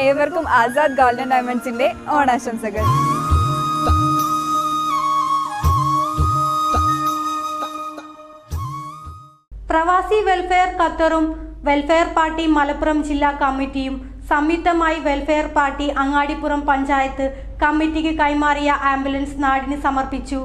ഏവർക്കും ആസാദ് ഗോൾഡൻ ഡയമണ്ട്സിന്റെ ഓണാശംസകൾ. പ്രവാസി വെൽഫെയർ ഖത്തറും വെൽഫെയർ പാർട്ടി മലപ്പുറം ജില്ലാ കമ്മിറ്റിയും സംയുക്തമായി വെൽഫെയർ പാർട്ടി അങ്ങാടിപ്പുറം പഞ്ചായത്ത് കമ്മിറ്റിക്ക് കൈമാറിയ ആംബുലൻസ് നാടിന് സമർപ്പിച്ചു.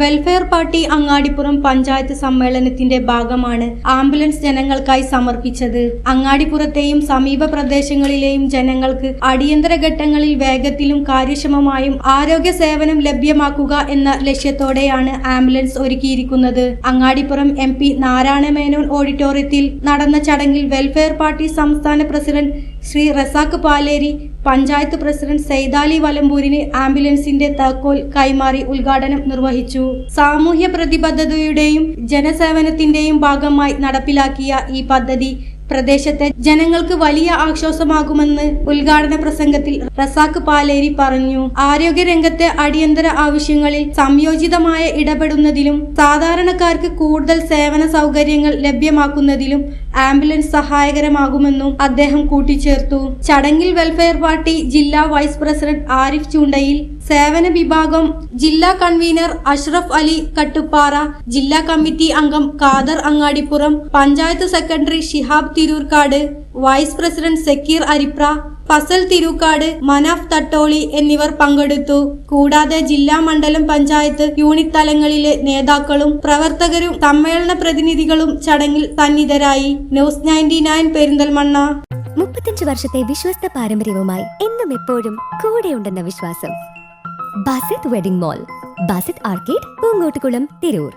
വെൽഫെയർ പാർട്ടി അങ്ങാടിപ്പുറം പഞ്ചായത്ത് സമ്മേളനത്തിന്റെ ഭാഗമാണ് ആംബുലൻസ് ജനങ്ങൾക്കായി സമർപ്പിച്ചത്. അങ്ങാടിപ്പുറത്തെയും സമീപ പ്രദേശങ്ങളിലെയും ജനങ്ങൾക്ക് അടിയന്തര ഘട്ടങ്ങളിൽ വേഗത്തിലും കാര്യക്ഷമമായും ആരോഗ്യ സേവനം ലഭ്യമാക്കുക എന്ന ലക്ഷ്യത്തോടെയാണ് ആംബുലൻസ് ഒരുക്കിയിരിക്കുന്നത്. അങ്ങാടിപ്പുറം MP നാരായണ മേനോൻ ഓഡിറ്റോറിയത്തിൽ നടന്ന ചടങ്ങിൽ വെൽഫെയർ പാർട്ടി സംസ്ഥാന പ്രസിഡന്റ് ശ്രീ റസാഖ് പാലേരി, പഞ്ചായത്ത് പ്രസിഡന്റ് സൈദാലി വലമ്പൂരിന് ആംബുലൻസിന്റെ താക്കോൽ കൈമാറി ഉദ്ഘാടനം നിർവഹിച്ചു. സാമൂഹ്യ പ്രതിബദ്ധതയുടെയും ജനസേവനത്തിന്റെയും ഭാഗമായി നടപ്പിലാക്കിയ ഈ പദ്ധതി പ്രദേശത്തെ ജനങ്ങൾക്ക് വലിയ ആശ്വാസമാകുമെന്ന് ഉദ്ഘാടന പ്രസംഗത്തിൽ റസാഖ് പാലേരി പറഞ്ഞു. ആരോഗ്യരംഗത്തെ അടിയന്തര ആവശ്യങ്ങളിൽ സംയോജിതമായ ഇടപെടുന്നതിലും സാധാരണക്കാർക്ക് കൂടുതൽ സേവന സൗകര്യങ്ങൾ ലഭ്യമാക്കുന്നതിലും ആംബുലൻസ് സഹായകരമാകുമെന്നും അദ്ദേഹം കൂട്ടിച്ചേർത്തു. ചടങ്ങിൽ വെൽഫെയർ പാർട്ടി ജില്ലാ വൈസ് പ്രസിഡന്റ് ആരിഫ് ചൂണ്ടയിൽ, സേവന വിഭാഗം ജില്ലാ കൺവീനർ അഷ്റഫ് അലി കട്ടുപ്പാറ, ജില്ലാ കമ്മിറ്റി അംഗം Khader Angadippuram, panchayat secretary Shihab Thirurkad, vice president Sakeer Aripra, Fasal Thirukkad, Manaf Thattoli എന്നിവർ പങ്കെടുത്തു. കൂടാതെ ജില്ലാ മണ്ഡലം പഞ്ചായത്ത് യൂണിറ്റ് തലങ്ങളിലെ നേതാക്കളും പ്രവർത്തകരും സമ്മേളന പ്രതിനിധികളും ചടങ്ങിൽ സന്നിധരായി. ന്യൂസ് 99 പെരിന്തൽമണ്ണ. 35 വർഷത്തെ വിശ്വസ്ത പാരമ്പര്യവുമായി എന്നും എപ്പോഴും കൂടെയുണ്ടെന്ന വിശ്വാസം. Basith wedding mall, Basith arcade, Poongottukulam, Tirur.